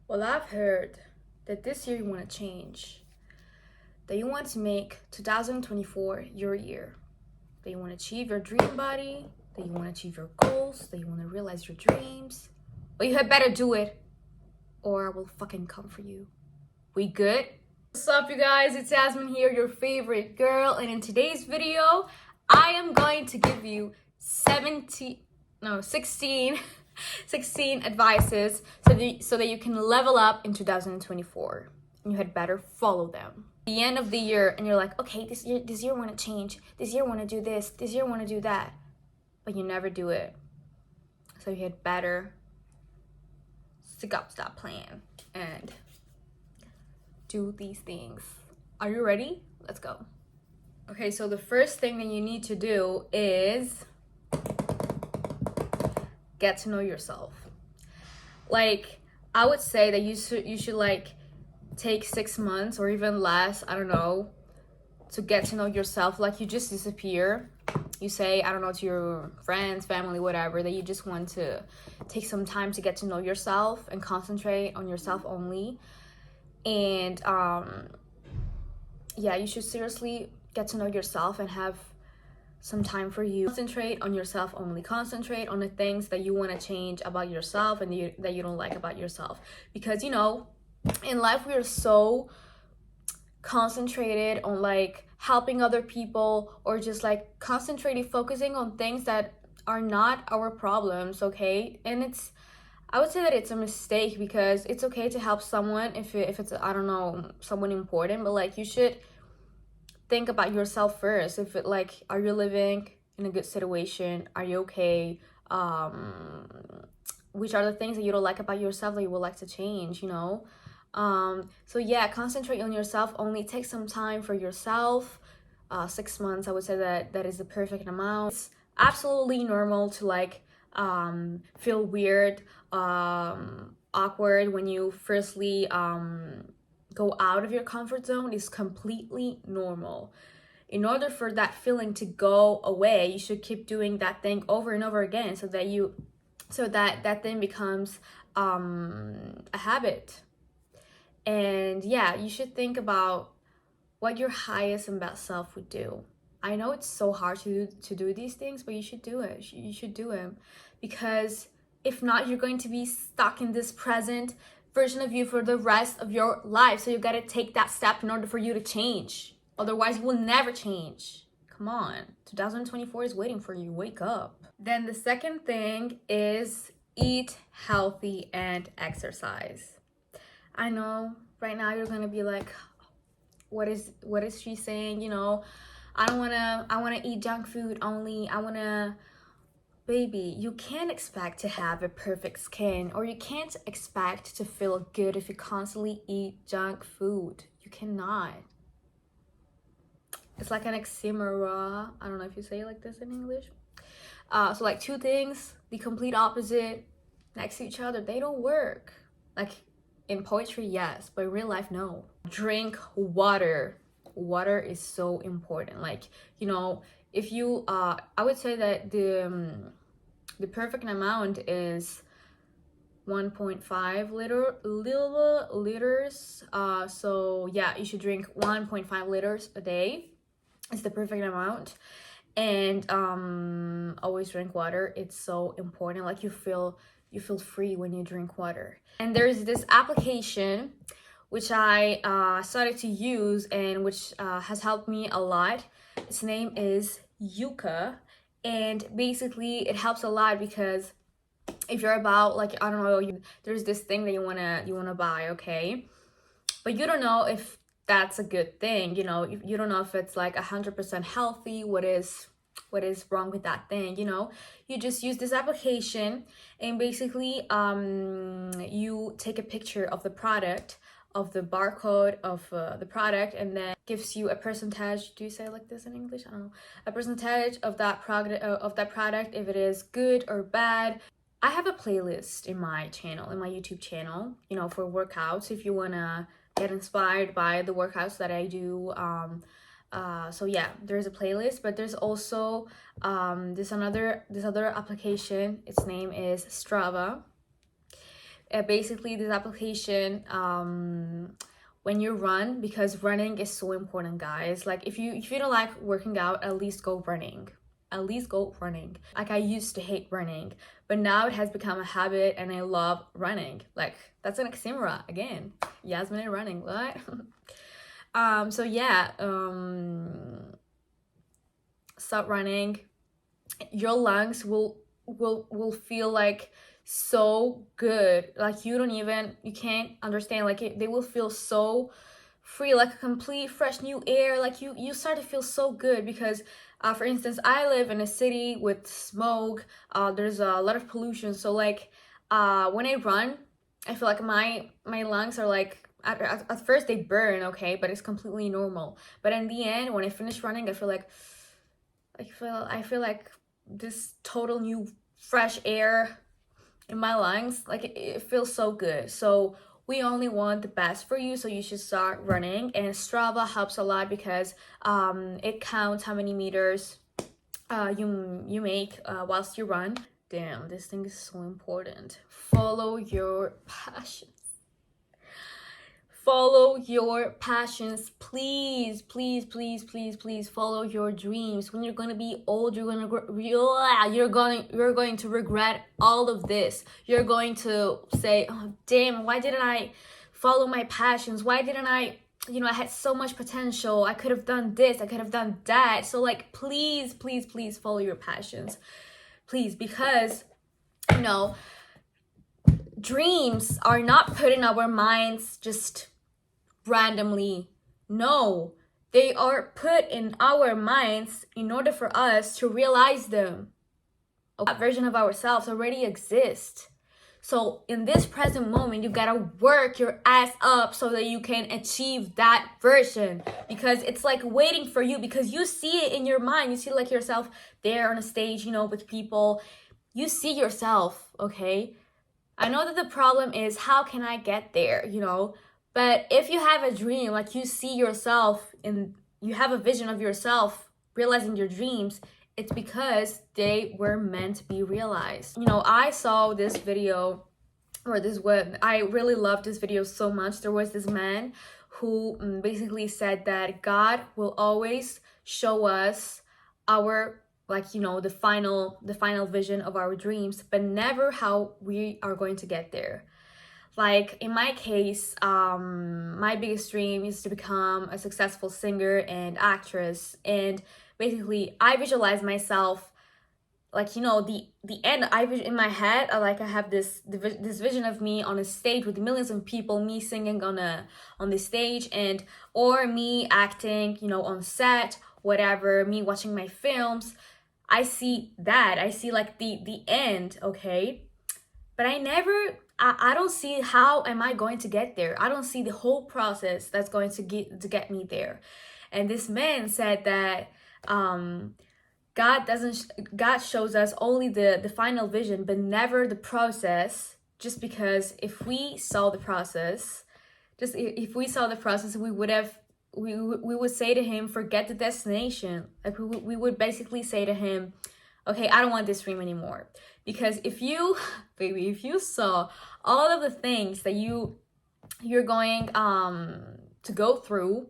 Well, I've heard that this year you want to change, that you want to make 2024 your year, that you want to achieve your dream body, that you want to achieve your goals, that you want to realize your dreams. Well, you had better do it, or I will fucking come for you. We good? What's up, you guys? It's Yasmine here, your favorite girl, and in today's video, I am going to give you 16 advices so that you can level up in 2024. And you had better follow them. At the end of the year, and you're like, okay, this year I want to change. This year I want to do this. This year I want to do that. But you never do it. So you had better stick up to that plan and do these things. Are you ready? Let's go. Okay, so the first thing that you need to do is get to know yourself. Like, I would say that you should like take 6 months or even less, I don't know, to get to know yourself. Like, you just disappear. You say, I don't know, to your friends, family, whatever, that you just want to take some time to get to know yourself and concentrate on yourself only. And yeah, you should seriously get to know yourself and have some time for you. Concentrate on yourself only. Concentrate on the things that you want to change about yourself and that you don't like about yourself. Because, you know, in life we are so concentrated on like helping other people, or just like focusing on things that are not our problems, okay? And I would say that it's a mistake, because it's okay to help someone if it's, I don't know, someone important, but like you should think about yourself first. If it like, are you living in a good situation? Are you okay? Which are the things that you don't like about yourself that you would like to change, you know? So yeah, concentrate on yourself only. Take some time for yourself. 6 months, I would say that is the perfect amount. It's absolutely normal to like feel weird, awkward when you firstly go out of your comfort zone. Is completely normal. In order for that feeling to go away, you should keep doing that thing over and over again, so that thing becomes a habit. And yeah, you should think about what your highest and best self would do. I know it's so hard to do these things, but you should do it. You should do it, because if not, you're going to be stuck in this present version of you for the rest of your life. So you got to take that step in order for you to change. Otherwise, you will never change. Come on, 2024 is waiting for you. Wake up. Then the second thing is eat healthy and exercise. I know right now you're gonna be like, what is she saying? You know, I wanna eat junk food only. Baby, you can't expect to have a perfect skin, or you can't expect to feel good if you constantly eat junk food. You cannot. It's like an oxymoron. I don't know if you say it like this in English. So like two things, the complete opposite, next to each other, they don't work. Like, in poetry, yes, but in real life, no. Drink water. Water is so important. Like, you know, if you, I would say that the perfect amount is 1.5 liters. So yeah, you should drink 1.5 liters a day. It's the perfect amount. And always drink water. It's so important. Like, you feel free when you drink water. And there's this application which I started to use, and which has helped me a lot. Its name is Yuka, and basically it helps a lot, because if you're about, like, I don't know, there's this thing that you wanna buy, okay, but you don't know if that's a good thing, you know, you don't know if it's like 100% healthy. What is wrong with that thing, you know? You just use this application, and basically you take a picture of the product, of the barcode of the product, and then gives you a percentage. Do you say it like this in English? I don't know. A percentage of that product, if it is good or bad. I have a playlist in my channel, in my YouTube channel, you know, for workouts, if you wanna get inspired by the workouts that I do. So yeah, there's a playlist, but there's also this other application. Its name is Strava. Basically, this application, when you run, because running is so important, guys. Like if you don't like working out, at least go running. At least go running. Like I used to hate running, but now it has become a habit and I love running. Like that's an oxymoron again. Yasmine running, what? So yeah, stop running. Your lungs will feel like so good. Like you can't understand. Like they will feel so free, like a complete fresh new air. Like you start to feel so good because for instance, I live in a city with smoke. There's a lot of pollution, so like when I run, I feel like my lungs are like at first they burn, okay, but it's completely normal. But in the end, when I finish running, I feel like this total new fresh air in my lungs. Like it feels so good. So we only want the best for you, so you should start running. And Strava helps a lot because it counts how many meters you make whilst you run. Damn, this thing is so important. Follow your passion. Follow your passions, please, please, please, please, please. Follow your dreams. When you're gonna be old, you're going to regret all of this. You're going to say, oh damn, why didn't I follow my passions? Why didn't I, I had so much potential. I could have done this, I could have done that. So like, please, please, please follow your passions, please, because dreams are not put in our minds just randomly. No, they are put in our minds in order for us to realize them. That version of ourselves already exists. So in this present moment, you gotta work your ass up so that you can achieve that version, because it's like waiting for you, because you see it in your mind. You see like yourself there on a stage, with people. You see yourself, okay? I know that the problem is, how can I get there, But if you have a dream, like you see yourself and you have a vision of yourself realizing your dreams, it's because they were meant to be realized. I saw this video, I really loved this video so much. There was this man who basically said that God will always show us our, the final vision of our dreams, but never how we are going to get there. Like in my case, my biggest dream is to become a successful singer and actress. And basically, I visualize myself, like, the end. In my head, I have this vision of me on a stage with millions of people, me singing on the stage, or me acting, on set, whatever, me watching my films. I see that. I see like the end, okay? But I don't see how am I going to get there. I don't see the whole process that's going to get me there. And this man said that God shows us only the final vision, but never the process. Just because if we saw the process, we would say to him, forget the destination. Like we would basically say to him, okay, I don't want this dream anymore. Because if you saw all of the things that you're going to go through,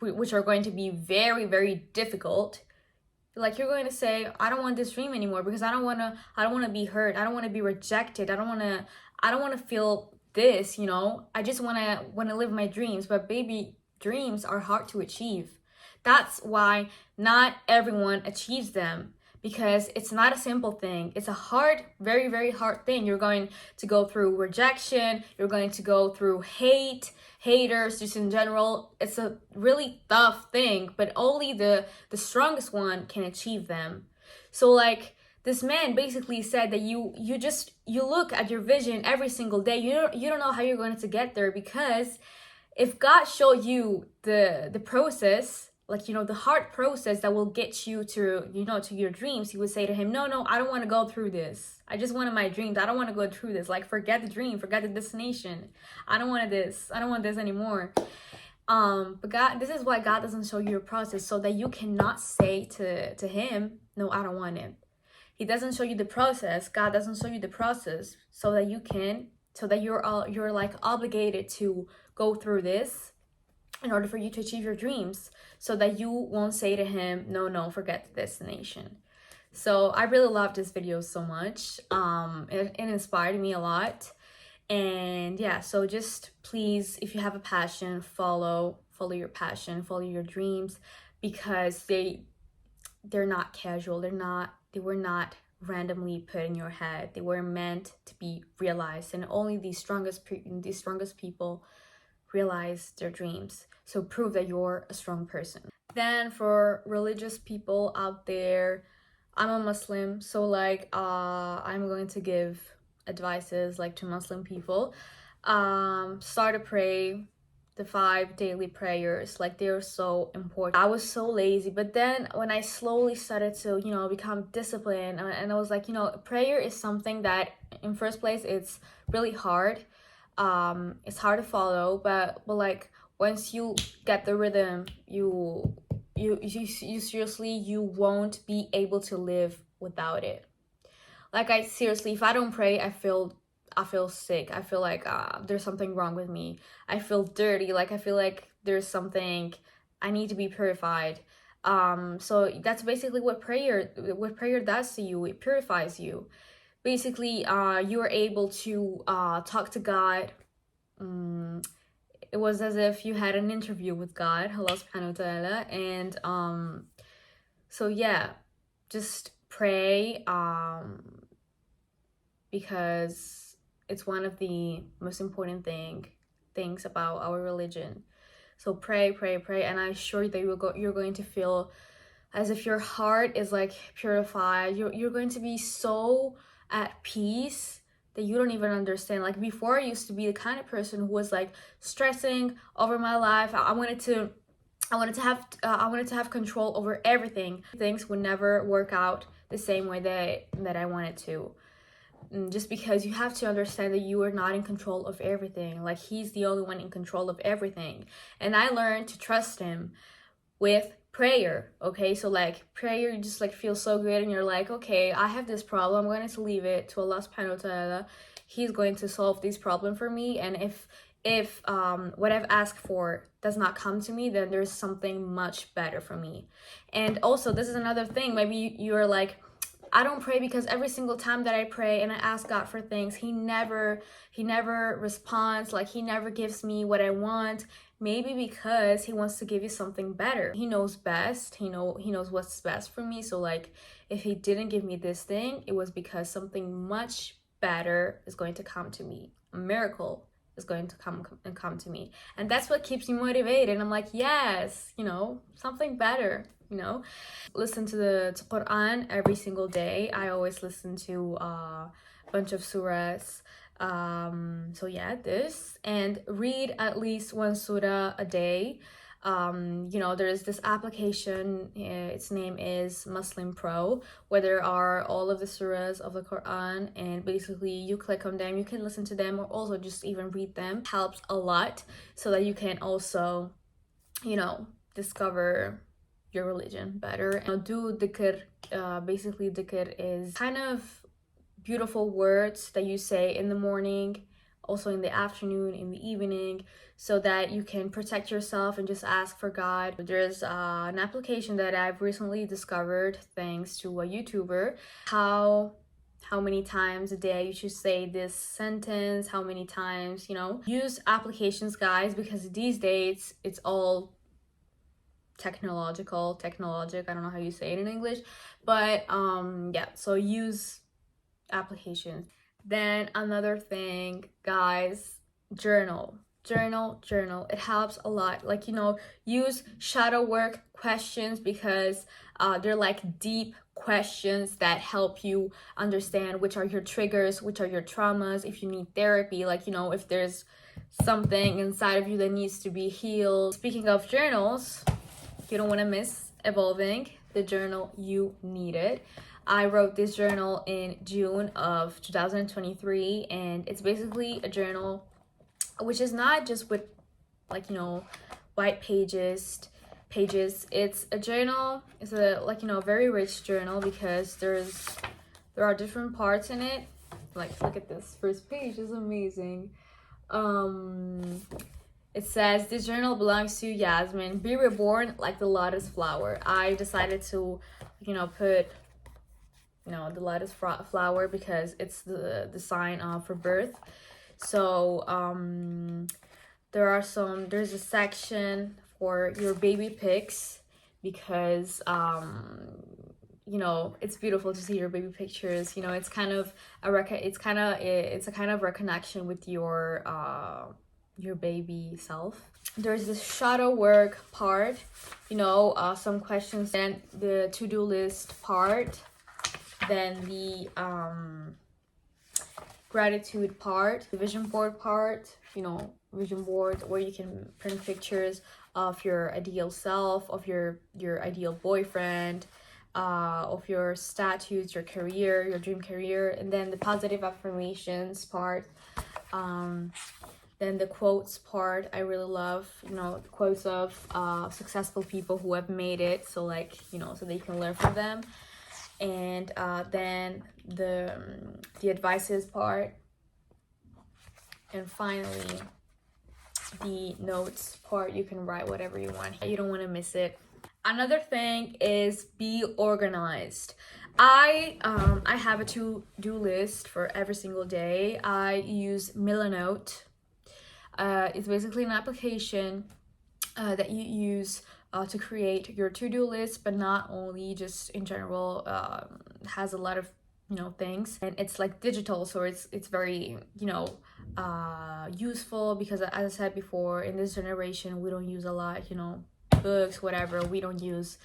which are going to be very, very difficult, like you're going to say, I don't want this dream anymore, because I don't want to be hurt. I don't want to be rejected. I don't want to feel this, I just want to live my dreams. But baby, dreams are hard to achieve. That's why not everyone achieves them, because it's not a simple thing. It's a hard, very, very hard thing. You're going to go through rejection. You're going to go through haters, just in general. It's a really tough thing, but only the strongest one can achieve them. So like this man basically said that you look at your vision every single day. You don't know how you're going to get there, because if God showed you the process, like, the hard process that will get you to your dreams, you would say to him, no, I don't want to go through this. I just wanted my dreams. I don't want to go through this. Like, forget the dream, forget the destination. I don't want this anymore. But God, this is why God doesn't show you a process, so that you cannot say to him, no, I don't want it. He doesn't show you the process. God doesn't show you the process so that you're like obligated to go through this in order for you to achieve your dreams, so that you won't say to him, no, forget the destination. So I really love this video so much. It inspired me a lot. And yeah, so just please, if you have a passion, follow your passion, follow your dreams, because they're not casual. They were not randomly put in your head. They were meant to be realized, and only the strongest people realize their dreams. So prove that you're a strong person. Then for religious people out there, I'm a Muslim, so like I'm going to give advices like to Muslim people. Start to pray the 5 daily prayers, like they're so important. I was so lazy, but then when I slowly started to, you know, become disciplined, and I was like, you know, prayer is something that in first place it's really hard. It's hard to follow, but like once you get the rhythm, you seriously, you won't be able to live without it. Like I seriously, if I don't pray, I feel sick. I feel like there's something wrong with me. I feel dirty. Like I feel like there's something, I need to be purified. So that's basically what prayer does to you. It purifies you. Basically, you are able to talk to God. It was as if you had an interview with God, Allah SWT, and so yeah, just pray, because it's one of the most important things about our religion. So pray, and I assure you that you're going to feel as if your heart is like purified. You're going to be so at peace that you don't even understand. Like before, I used to be the kind of person who was like stressing over my life. I wanted to have control over everything. Things would never work out the same way that I wanted to. Just because you have to understand that you are not in control of everything. Like he's the only one in control of everything. And I learned to trust him with prayer. Okay, so like prayer, you just like feel so good, and you're like, okay, I have this problem, I'm going to leave it to Allah SWT. He's going to solve this problem for me, and if what I've asked for does not come to me, then there's something much better for me. And also, this is another thing, maybe you're like, I don't pray because every single time that I pray and I ask God for things, he never responds, like he never gives me what I want. Maybe because he wants to give you something better. He knows best. He knows what's best for me. So like if he didn't give me this thing, it was because something much better is going to come to me. A miracle is going to come to me. And that's what keeps me motivated. I'm like, yes, you know, something better. You know, listen to the Quran every single day. I always listen to a bunch of surahs. So yeah, this, and read at least one surah a day. You know, there's this application, its name is Muslim Pro, where there are all of the surahs of the Quran, and basically you click on them, you can listen to them, or also just even read them. It helps a lot so that you can also, you know, discover your religion better. Do dhikr. Basically dhikr is kind of beautiful words that you say in the morning, also in the afternoon, in the evening, so that you can protect yourself and just ask for God. There's an application that I've recently discovered thanks to a YouTuber, how many times a day you should say this sentence, how many times, you know. Use applications, guys, because these days it's all technologic, I don't know how you say it in English, but yeah, so use applications. Then another thing, guys, journal. It helps a lot. Like, you know, use shadow work questions, because they're like deep questions that help you understand which are your triggers, which are your traumas, if you need therapy, like, you know, if there's something inside of you that needs to be healed. Speaking of journals, you don't want to miss Evolving, the journal you need it. I wrote this journal in June of 2023, and it's basically a journal which is not just with, like, you know, white pages. It's a journal. It's a, like, you know, very rich journal, because there's There are different parts in it. Like, look at this first page, is amazing. It says, this journal belongs to Yasmine. Be reborn like the lotus flower. I decided to, put, the lotus flower because it's the sign of rebirth. So, there's a section for your baby pics because, it's beautiful to see your baby pictures. It's kind of it's a kind of reconnection with your baby self. There's this shadow work part, some questions, then the to-do list part, then the gratitude part, the vision board part, vision board where you can print pictures of your ideal self, of your ideal boyfriend, of your status, your career, your dream career, and then the positive affirmations part. Then the quotes part, I really love, the quotes of successful people who have made it, so so they can learn from them. And then the advices part, and finally the notes part. You can write whatever you want, you don't want to miss it. Another thing is be organized. I have a to-do list for every single day. I use Milanote. It's basically an application that you use to create your to-do list, but not only, just in general. Has a lot of things, and it's like digital, so it's very useful, because as I said before, in this generation we don't use a lot books, whatever. We don't use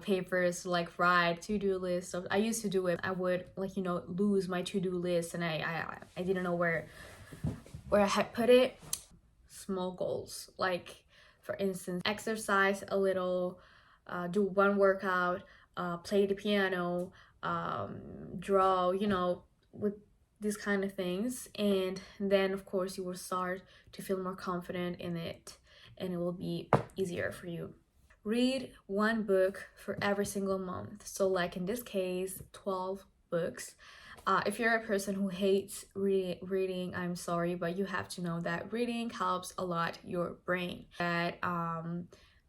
papers like write to-do list. So I used to do it. I would lose my to-do list, and I didn't know where I had put it. Small goals, like for instance, exercise a little, do one workout, play the piano, draw, with these kind of things, and then of course you will start to feel more confident in it, and it will be easier for you. Read one book for every single month. So like in this case, 12 books. If you're a person who hates reading, I'm sorry, but you have to know that reading helps a lot your brain. That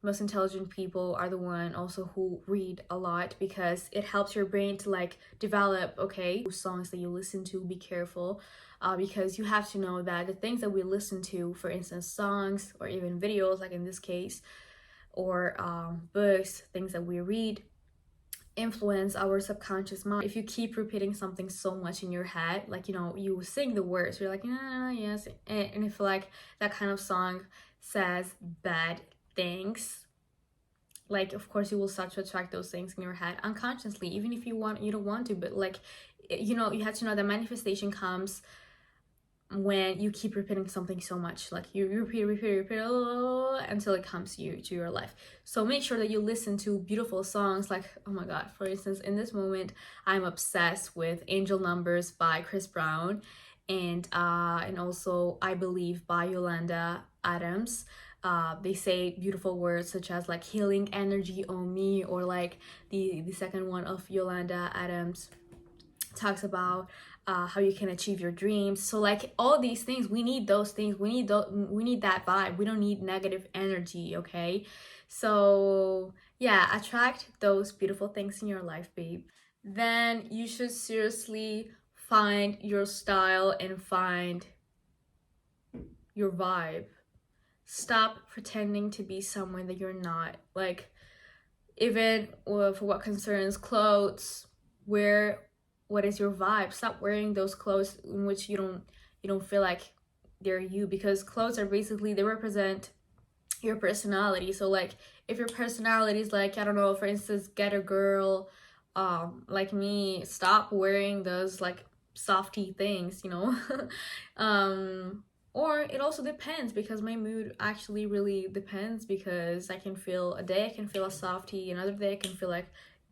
most intelligent people are the one also who read a lot, because it helps your brain to develop. Okay, songs that you listen to, be careful, because you have to know that the things that we listen to, for instance songs or even videos like in this case, or books, things that we read, influence our subconscious mind. If you keep repeating something so much in your head, you sing the words, you're like, yes, and if that kind of song says bad things, of course you will start to attract those things in your head unconsciously, even if you don't want to. But you have to know that manifestation comes when you keep repeating something so much. You repeat until it comes to your life. So make sure that you listen to beautiful songs, oh my god, for instance, in this moment I'm obsessed with Angel Numbers by Chris Brown, and also I Believe by Yolanda Adams. They say beautiful words such as healing energy on me, or the second one of Yolanda Adams talks about how you can achieve your dreams. So all these things, we need those things, we need that vibe. We don't need negative energy, okay? So yeah, attract those beautiful things in your life, babe. Then you should seriously find your style and find your vibe. Stop pretending to be someone that you're not. Even for what concerns clothes, what is your vibe? Stop wearing those clothes in which you don't feel like they're you, because clothes are basically, they represent your personality. So if your personality is I don't know, for instance, get a girl, like me, stop wearing those softy things, or it also depends, because my mood actually really depends, because a day I can feel a softy, another day I can feel like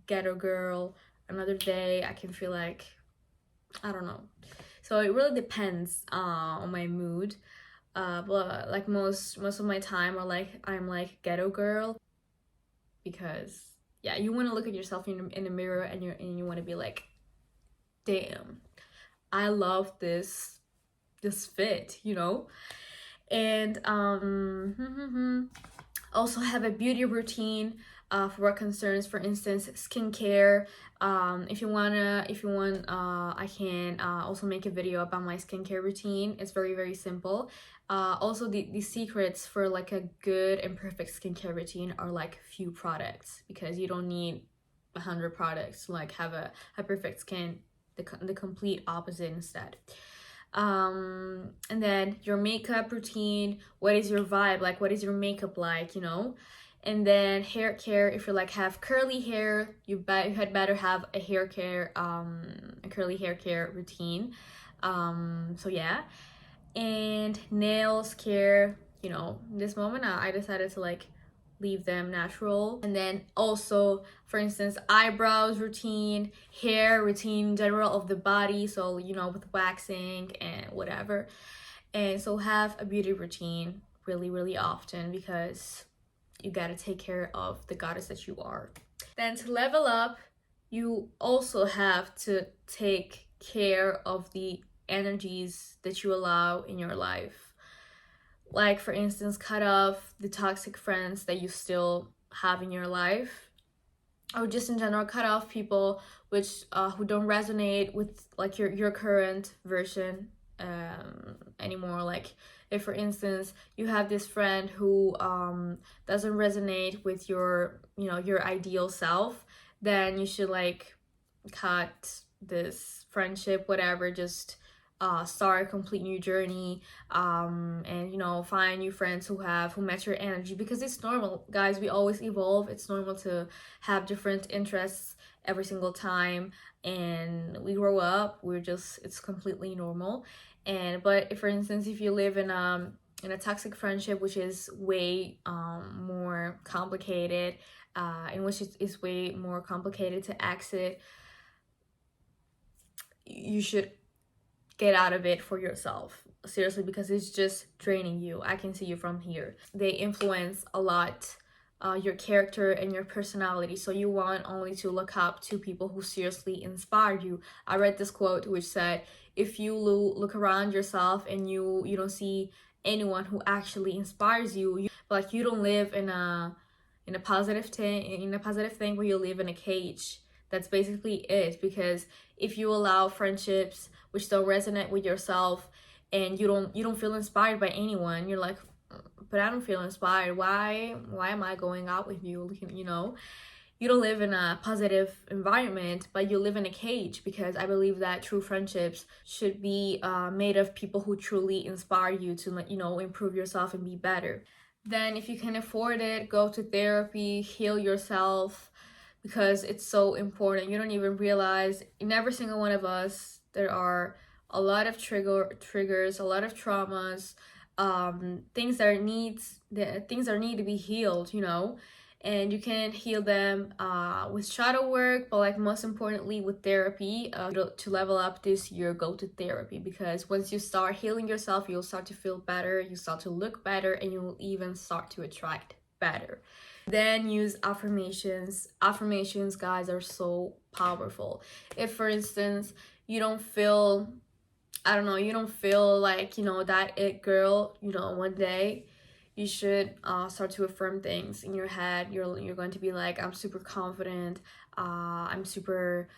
ghetto girl, another day I can feel I don't know. So it really depends on my mood, but most of my time, or I'm ghetto girl, because yeah, you want to look at yourself in the mirror, and you want to be damn, I love this fit, you know. And also have a beauty routine for what concerns, for instance, skincare. If you want, I can also make a video about my skincare routine. It's very, very simple. Also, the secrets for like a good and perfect skincare routine are like few products, because you don't need 100 products to like have a perfect skin. The complete opposite instead. And then your makeup routine. What is your vibe like? What is your makeup like, you know? And then hair care. If you like have curly hair, you had better have a hair care, a curly hair care routine. So yeah. And nails care, you know, in this moment I decided to like leave them natural. And then also, for instance, eyebrows routine, hair routine in general of the body, so you know, with waxing and whatever. And so have a beauty routine really, really often, because you gotta take care of the goddess that you are. Then to level up, you also have to take care of the energies that you allow in your life. Like, for instance, cut off the toxic friends that you still have in your life, or just in general cut off people which who don't resonate with like your current version anymore. Like, if for instance you have this friend who doesn't resonate with your, you know, your ideal self, then you should like cut this friendship, whatever. Just start a complete new journey, and you know, find new friends who match your energy, because it's normal, guys. We always evolve. It's normal to have different interests every single time, and we grow up. It's completely normal. And but if, for instance, if you live in a toxic friendship, which is way more complicated, in which it is way more complicated to exit, you should get out of it for yourself, seriously, because it's just draining you. I can see you from here. They influence a lot your character and your personality, so you want only to look up to people who seriously inspire you. I read this quote which said, if you look around yourself and you don't see anyone who actually inspires you, like you don't live in a positive thing where you live in a cage. That's basically it. Because if you allow friendships which don't resonate with yourself, and you don't feel inspired by anyone, you're like, but I don't feel inspired. Why am I going out with you? You know, you don't live in a positive environment, but you live in a cage. Because I believe that true friendships should be made of people who truly inspire you to, you know, improve yourself and be better. Then if you can afford it, go to therapy, heal yourself, because it's so important. You don't even realize, in every single one of us there are a lot of triggers, a lot of traumas, things that need to be healed, you know. And you can heal them with shadow work, but like most importantly with therapy. To level up this year, go to therapy, because once you start healing yourself, you'll start to feel better, you start to look better, and you'll even start to attract better. Then use affirmations. Affirmations, guys, are so powerful. If, for instance, you don't feel, I don't know, you don't feel like, you know, that it girl, you know, one day, you should start to affirm things in your head. You're going to be like, I'm super confident, I'm super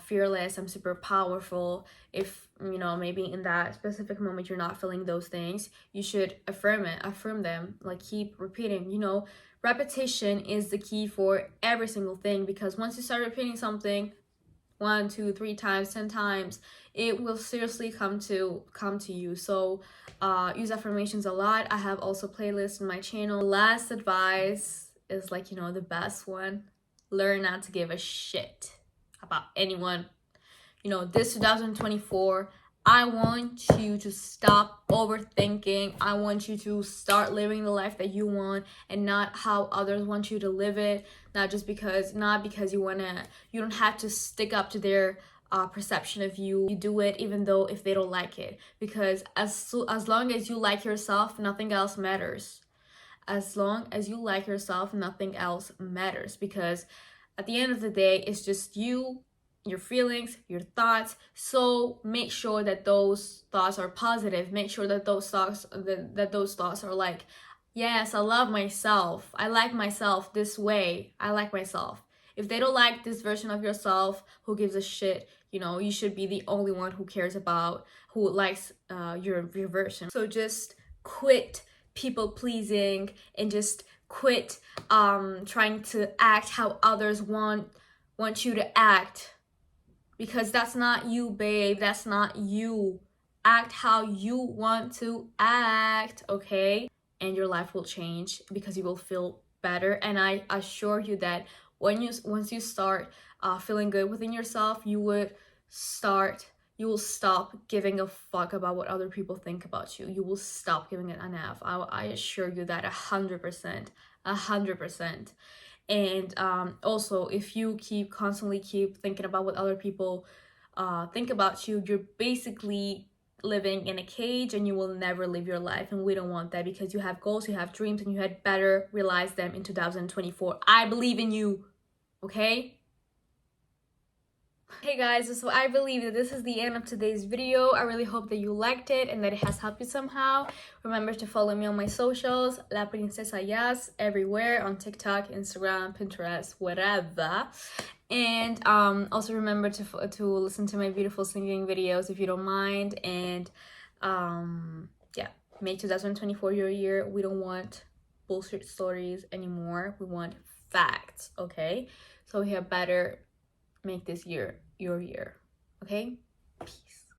fearless, I'm super powerful. If, you know, maybe in that specific moment you're not feeling those things, you should affirm them. Like, keep repeating, you know. Repetition is the key for every single thing, because once you start repeating something 1, 2, 3 times, 10 times, it will seriously come to you. So use affirmations a lot. I have also playlists in my channel. Last advice is, like, you know, the best one. Learn not to give a shit about anyone. You know, this 2024, I want you to stop overthinking. I want you to start living the life that you want, and not how others want you to live it. Not because you don't have to stick up to their perception of you. You do it even though if they don't like it, because as long as you like yourself, nothing else matters. As long as you like yourself, nothing else matters, because at the end of the day, it's just you your feelings, your thoughts. So make sure that those thoughts are positive. Make sure that those thoughts are like, yes, I love myself. I like myself this way. I like myself. If they don't like this version of yourself, who gives a shit? You know, you should be the only one who cares about, who likes your version. So just quit people pleasing and just quit trying to act how others want you to act, because that's not you, babe. That's not you. Act how you want to act, okay? And your life will change because you will feel better. And I assure you that once you start feeling good within yourself, you will stop giving a fuck about what other people think about you. You will stop giving it an F. I assure you that 100%. 100%. And also, if you constantly keep thinking about what other people think about you, you're basically living in a cage and you will never live your life. And we don't want that, because you have goals, you have dreams, and you had better realize them in 2024. I believe in you, okay? Hey guys, so I believe that this is the end of today's video. I really hope that you liked it and that it has helped you somehow. Remember to follow me on my socials, La Princesa Yas, everywhere, on TikTok, Instagram, Pinterest, whatever. And also remember to listen to my beautiful singing videos if you don't mind. And yeah, make 2024 your year. We don't want bullshit stories anymore. We want facts, okay? So we have better make this year your year, okay?